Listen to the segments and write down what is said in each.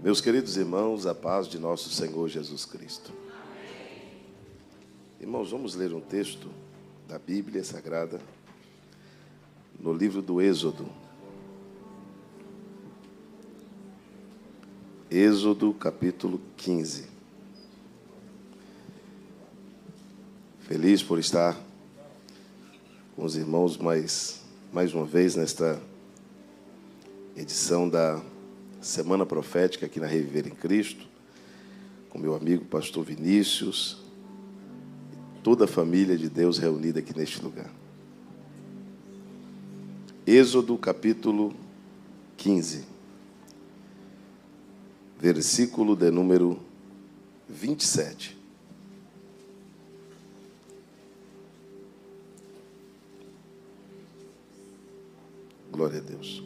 Meus queridos irmãos, a paz de nosso Senhor Jesus Cristo. Amém. Irmãos, vamos ler um texto da Bíblia Sagrada, no livro do Êxodo. Êxodo, capítulo 15. Feliz por estar com os irmãos mais uma vez nesta edição da Semana Profética aqui na Reviver em Cristo, com meu amigo pastor Vinícius, toda a família de Deus reunida aqui neste lugar. Êxodo capítulo 15, versículo de número 27. Glória a Deus.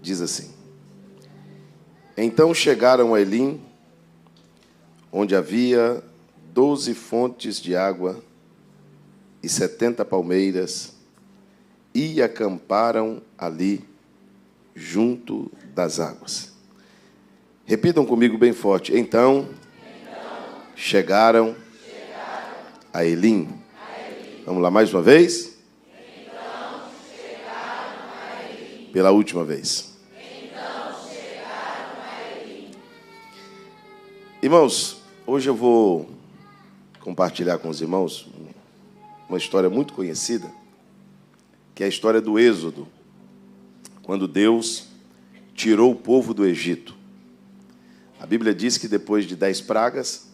Diz assim: Então chegaram a Elim, onde havia 12 fontes de água e 70 palmeiras, e acamparam ali, junto das águas. Repitam comigo bem forte. Então chegaram a Elim. Vamos lá mais uma vez? Então chegaram a Elim. Pela última vez. Irmãos, hoje eu vou compartilhar com os irmãos uma história muito conhecida, que é a história do Êxodo, quando Deus tirou o povo do Egito. A Bíblia diz que depois de 10 pragas,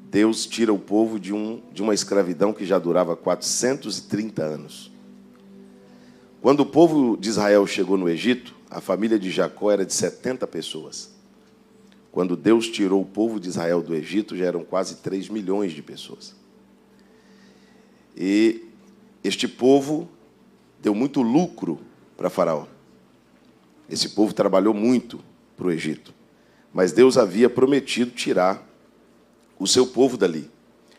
Deus tira o povo de uma escravidão que já durava 430 anos. Quando o povo de Israel chegou no Egito, a família de Jacó era de 70 pessoas. Quando Deus tirou o povo de Israel do Egito, já eram quase 3 milhões de pessoas. E este povo deu muito lucro para Faraó. Esse povo trabalhou muito para o Egito. Mas Deus havia prometido tirar o seu povo dali.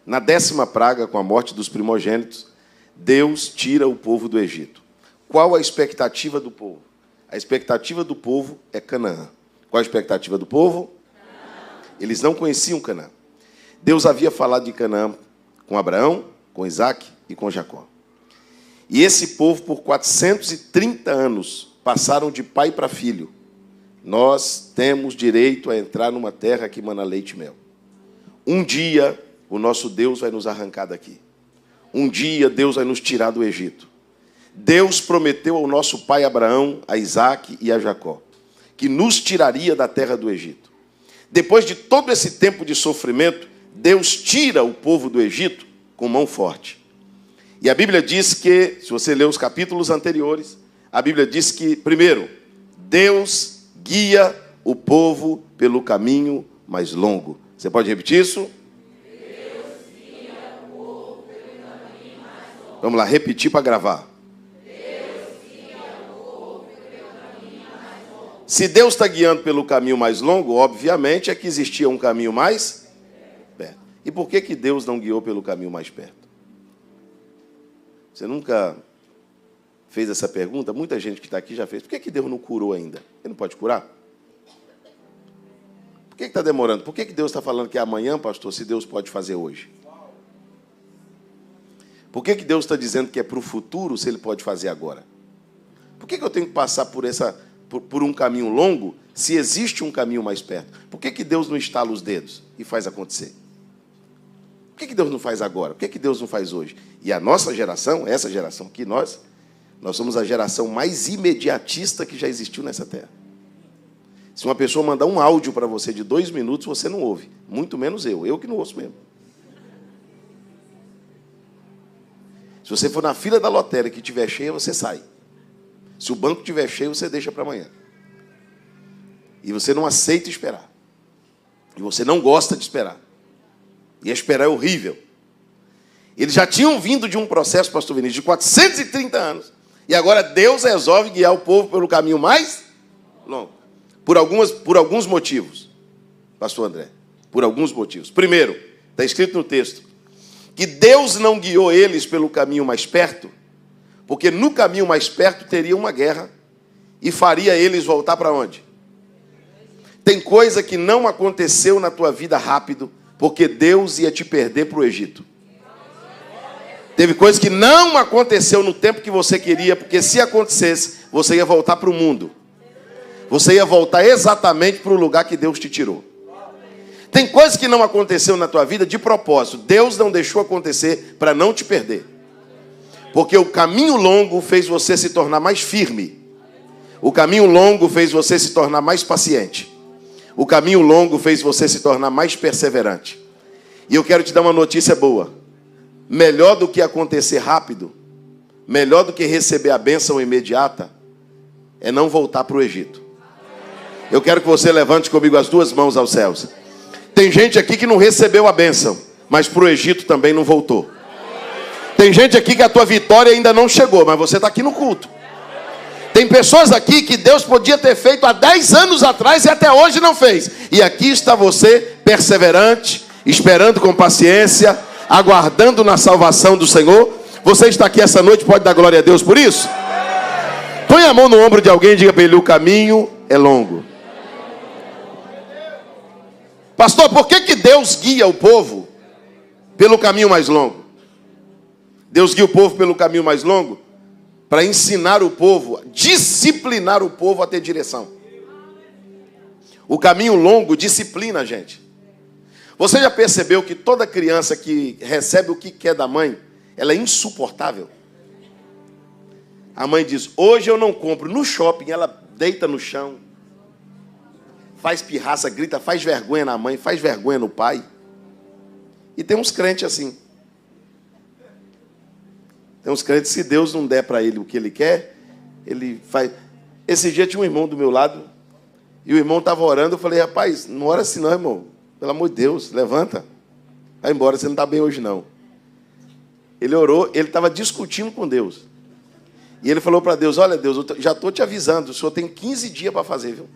Na 10ª praga, com a morte dos primogênitos, Deus tira o povo do Egito. Qual a expectativa do povo? A expectativa do povo é Canaã. Qual a expectativa do povo? Eles não conheciam Canaã. Deus havia falado de Canaã com Abraão, com Isaac e com Jacó. E esse povo, por 430 anos, passaram de pai para filho. Nós temos direito a entrar numa terra que mana leite e mel. Um dia, o nosso Deus vai nos arrancar daqui. Um dia, Deus vai nos tirar do Egito. Deus prometeu ao nosso pai Abraão, a Isaac e a Jacó, que nos tiraria da terra do Egito. Depois de todo esse tempo de sofrimento, Deus tira o povo do Egito com mão forte. E a Bíblia diz que, se você ler os capítulos anteriores, a Bíblia diz que, primeiro, Deus guia o povo pelo caminho mais longo. Você pode repetir isso? Deus guia o povo pelo caminho mais longo. Vamos lá, repetir para gravar. Se Deus está guiando pelo caminho mais longo, obviamente é que existia um caminho mais perto. E por que Deus não guiou pelo caminho mais perto? Você nunca fez essa pergunta? Muita gente que está aqui já fez. Por que Deus não curou ainda? Ele não pode curar? Por que está demorando? Por que Deus está falando que é amanhã, pastor, se Deus pode fazer hoje? Por que Deus está dizendo que é para o futuro, se Ele pode fazer agora? Por que eu tenho que passar por um caminho longo, se existe um caminho mais perto? Por que Deus não estala os dedos e faz acontecer? Por que Deus não faz agora? Por que Deus não faz hoje? E a nossa geração, essa geração aqui, nós somos a geração mais imediatista que já existiu nessa terra. Se uma pessoa mandar um áudio para você de 2 minutos, você não ouve. Muito menos eu que não ouço mesmo. Se você for na fila da lotérica que estiver cheia, você sai. Se o banco estiver cheio, você deixa para amanhã. E você não aceita esperar. E você não gosta de esperar. E esperar é horrível. Eles já tinham vindo de um processo, pastor Vinícius, de 430 anos. E agora Deus resolve guiar o povo pelo caminho mais longo. Por alguns motivos, pastor André. Por alguns motivos. Primeiro, está escrito no texto, que Deus não guiou eles pelo caminho mais perto, Porque no caminho mais perto teria uma guerra e faria eles voltar para onde? Tem coisa que não aconteceu na tua vida rápido, porque Deus ia te perder para o Egito. Teve coisa que não aconteceu no tempo que você queria, porque se acontecesse, você ia voltar para o mundo. Você ia voltar exatamente para o lugar que Deus te tirou. Tem coisa que não aconteceu na tua vida de propósito. Deus não deixou acontecer para não te perder. Porque o caminho longo fez você se tornar mais firme. O caminho longo fez você se tornar mais paciente. O caminho longo fez você se tornar mais perseverante. E eu quero te dar uma notícia boa. Melhor do que acontecer rápido, melhor do que receber a bênção imediata, é não voltar para o Egito. Eu quero que você levante comigo as duas mãos aos céus. Tem gente aqui que não recebeu a bênção, mas para o Egito também não voltou. Tem gente aqui que a tua vitória ainda não chegou, mas você está aqui no culto. Tem pessoas aqui que Deus podia ter feito há 10 anos atrás e até hoje não fez. E aqui está você, perseverante, esperando com paciência, aguardando na salvação do Senhor. Você está aqui essa noite, pode dar glória a Deus por isso? Põe a mão no ombro de alguém e diga para ele: o caminho é longo. Pastor, por que Deus guia o povo pelo caminho mais longo? Deus guia o povo pelo caminho mais longo para ensinar o povo, disciplinar o povo a ter direção. O caminho longo disciplina a gente. Você já percebeu que toda criança que recebe o que quer da mãe, ela é insuportável? A mãe diz: hoje eu não compro. No shopping ela deita no chão, faz pirraça, grita, faz vergonha na mãe, faz vergonha no pai. E tem uns crentes assim. Tem uns crentes, se Deus não der para ele o que ele quer, ele faz. Esse dia tinha um irmão do meu lado, e o irmão estava orando. Eu falei: rapaz, não ora assim não, irmão. Pelo amor de Deus, levanta. Vai embora, você não está bem hoje não. Ele orou, ele estava discutindo com Deus. E ele falou para Deus: olha Deus, eu já estou te avisando, o senhor tem 15 dias para fazer, viu?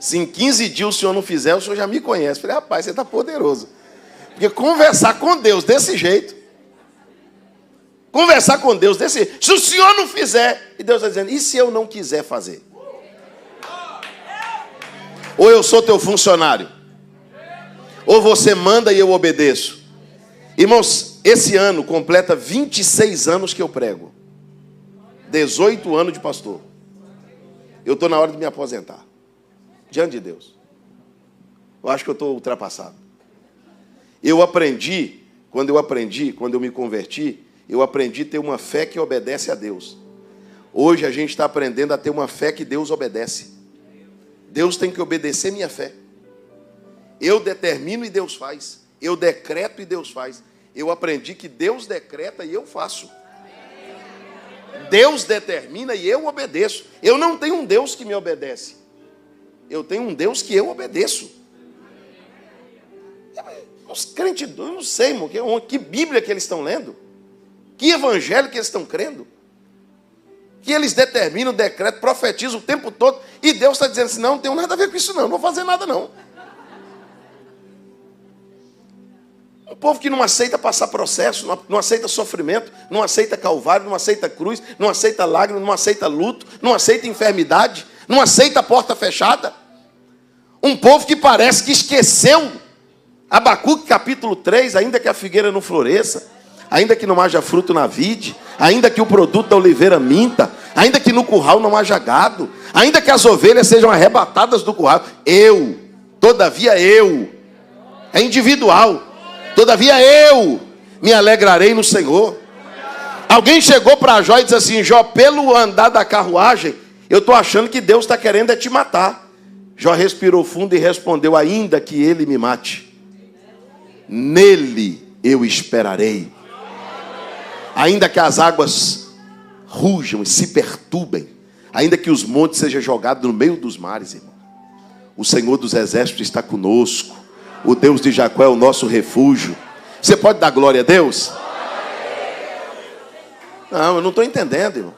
Se em 15 dias o senhor não fizer, o senhor já me conhece. Eu falei: rapaz, você está poderoso. Porque conversar com Deus desse jeito, conversar com Deus desse jeito, se o senhor não fizer, e Deus está dizendo: e se eu não quiser fazer? Ou eu sou teu funcionário, ou você manda e eu obedeço. Irmãos, esse ano completa 26 anos que eu prego. 18 anos de pastor. Eu estou na hora de me aposentar. Diante de Deus. Eu acho que eu estou ultrapassado. Eu aprendi, quando eu me converti, eu aprendi a ter uma fé que obedece a Deus. Hoje a gente está aprendendo a ter uma fé que Deus obedece. Deus tem que obedecer minha fé. Eu determino e Deus faz. Eu decreto e Deus faz. Eu aprendi que Deus decreta e eu faço. Deus determina e eu obedeço. Eu não tenho um Deus que me obedece. Eu tenho um Deus que eu obedeço. Os crentes, eu não sei, irmão, que Bíblia que eles estão lendo? Que evangelho que eles estão crendo? Que eles determinam, decretam, profetizam o tempo todo, e Deus está dizendo assim: não tenho nada a ver com isso não vou fazer nada não. Um povo que não aceita passar processo, não aceita sofrimento, não aceita calvário, não aceita cruz, não aceita lágrima, não aceita luto, não aceita enfermidade, não aceita porta fechada. Um povo que parece que esqueceu Abacuque capítulo 3, ainda que a figueira não floresça, ainda que não haja fruto na vide, ainda que o produto da oliveira minta, ainda que no curral não haja gado, ainda que as ovelhas sejam arrebatadas do curral, todavia eu, é individual, todavia eu me alegrarei no Senhor. Alguém chegou para Jó e disse assim: Jó, pelo andar da carruagem, eu estou achando que Deus está querendo te matar. Jó respirou fundo e respondeu: ainda que ele me mate, nele eu esperarei. Ainda que as águas rujam e se perturbem, ainda que os montes sejam jogados no meio dos mares, irmão, o Senhor dos exércitos está conosco. O Deus de Jacó é o nosso refúgio. Você pode dar glória a Deus? Não, eu não estou entendendo, irmão.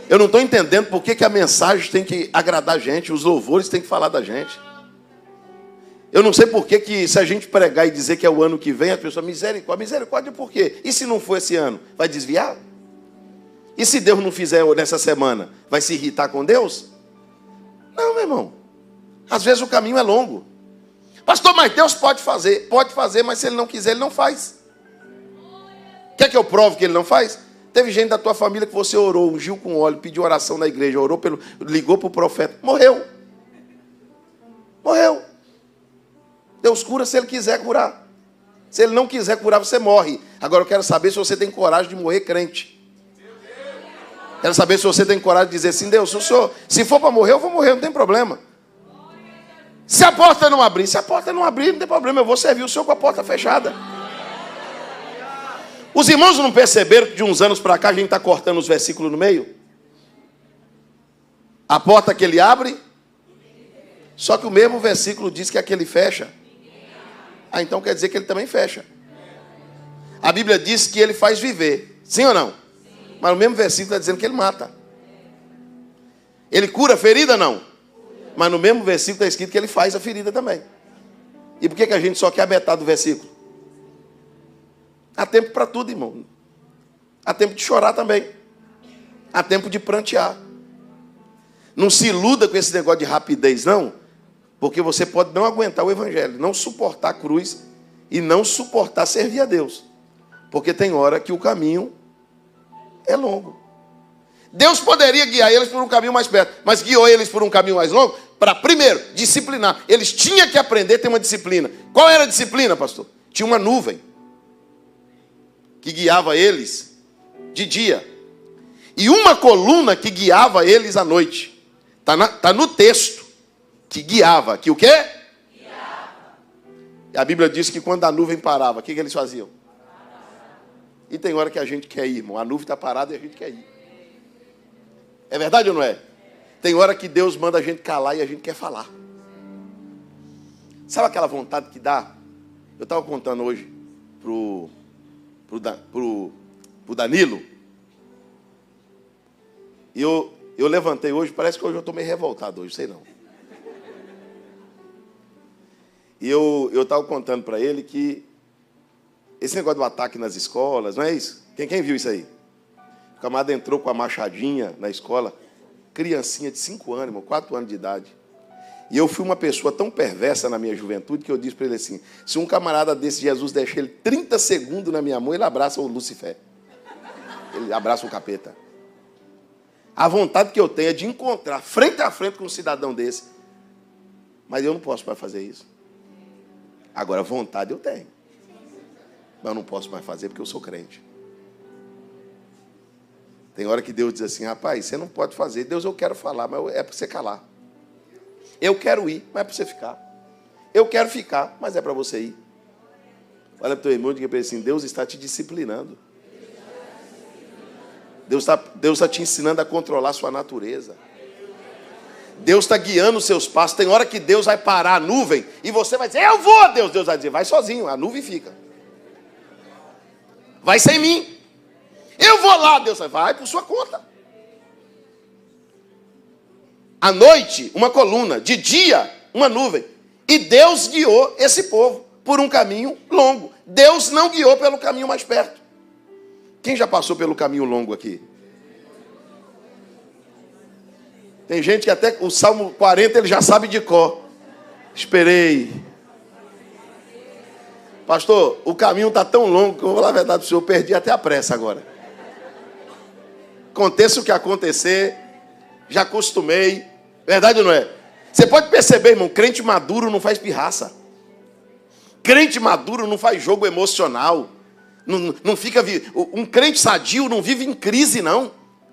Eu não estou entendendo por que a mensagem tem que agradar a gente, os louvores têm que falar da gente. Eu não sei por que se a gente pregar e dizer que é o ano que vem, a pessoa, misericórdia, misericórdia por quê? E se não for esse ano? Vai desviar? E se Deus não fizer nessa semana? Vai se irritar com Deus? Não, meu irmão. Às vezes o caminho é longo. Pastor, mas Deus pode fazer, mas se Ele não quiser, Ele não faz. Quer que eu prove que Ele não faz? Teve gente da tua família que você orou, ungiu com óleo, pediu oração na igreja, ligou para o profeta, morreu. Morreu. Deus cura se Ele quiser curar. Se Ele não quiser curar, você morre. Agora eu quero saber se você tem coragem de morrer crente. Quero saber se você tem coragem de dizer assim, Deus, se for para morrer, eu vou morrer, não tem problema. Se a porta não abrir, não tem problema, eu vou servir o Senhor com a porta fechada. Os irmãos não perceberam que de uns anos para cá a gente está cortando os versículos no meio? A porta que ele abre, só que o mesmo versículo diz que a que ele fecha. Ah, então quer dizer que ele também fecha. A Bíblia diz que ele faz viver, sim ou não? Sim. Mas o mesmo versículo está dizendo que ele mata. Ele cura a ferida, não? Mas no mesmo versículo está escrito que ele faz a ferida também. E por que a gente só quer a metade do versículo? Há tempo para tudo, irmão. Há tempo de chorar também. Há tempo de prantear. Não se iluda com esse negócio de rapidez, não. Porque você pode não aguentar o evangelho, não suportar a cruz e não suportar servir a Deus. Porque tem hora que o caminho é longo. Deus poderia guiar eles por um caminho mais perto, mas guiou eles por um caminho mais longo para, primeiro, disciplinar. Eles tinham que aprender a ter uma disciplina. Qual era a disciplina, pastor? Tinha uma nuvem que guiava eles de dia. E uma coluna que guiava eles à noite. Está no texto. Que guiava. Que o quê? Guiava. E a Bíblia diz que quando a nuvem parava, o que eles faziam? E tem hora que a gente quer ir, irmão. A nuvem está parada e a gente quer ir. É verdade ou não é? Tem hora que Deus manda a gente calar e a gente quer falar. Sabe aquela vontade que dá? Eu estava contando hoje pro Danilo. E eu levantei hoje, parece que hoje eu estou meio revoltado hoje, sei não. E eu estava contando para ele que esse negócio do ataque nas escolas, não é isso? Quem viu isso aí? O camarada entrou com a machadinha na escola, criancinha de 5 anos, irmão, 4 anos de idade. E eu fui uma pessoa tão perversa na minha juventude que eu disse para ele assim, se um camarada desse Jesus deixar ele 30 segundos na minha mão, ele abraça o Lucifer. Ele abraça o capeta. A vontade que eu tenho é de encontrar frente a frente com um cidadão desse. Mas eu não posso mais fazer isso. Agora, vontade eu tenho. Mas eu não posso mais fazer porque eu sou crente. Tem hora que Deus diz assim, rapaz, você não pode fazer. Deus, eu quero falar, mas é para você calar. Eu quero ir, mas é para você ficar. Eu quero ficar, mas é para você ir. Olha para o teu irmão e diga para ele assim, Deus está te disciplinando. Deus está te ensinando a controlar a sua natureza. Deus está guiando os seus passos. Tem hora que Deus vai parar a nuvem e você vai dizer, eu vou, Deus. Deus vai dizer, vai sozinho, a nuvem fica. Vai sem mim. Eu vou lá, Deus vai por sua conta. À noite, uma coluna. De dia, uma nuvem. E Deus guiou esse povo por um caminho longo. Deus não guiou pelo caminho mais perto. Quem já passou pelo caminho longo aqui? Tem gente que até o Salmo 40 ele já sabe de cor. Esperei. Pastor, o caminho está tão longo que eu vou falar a verdade para o senhor, eu perdi até a pressa agora. Aconteça o que acontecer, já acostumei. Verdade ou não é? Você pode perceber, irmão, crente maduro não faz pirraça. Crente maduro não faz jogo emocional. Não fica... Um crente sadio não vive em crise, não.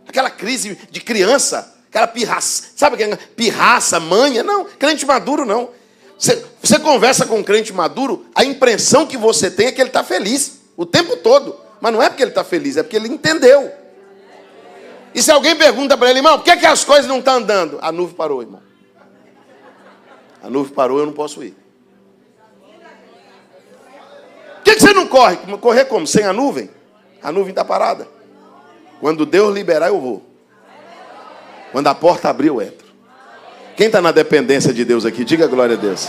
Aquela crise de criança, aquela pirraça. Sabe aquela pirraça, manha? Não, crente maduro não. Você conversa com um crente maduro, a impressão que você tem é que ele está feliz o tempo todo. Mas não é porque ele está feliz, é porque ele entendeu. E se alguém pergunta para ele, irmão, por que as coisas não estão andando? A nuvem parou, irmão. A nuvem parou, eu não posso ir. Por que você não corre? Correr como? Sem a nuvem? A nuvem está parada. Quando Deus liberar, eu vou. Quando a porta abrir, eu entro. Quem está na dependência de Deus aqui? Diga glória a Deus.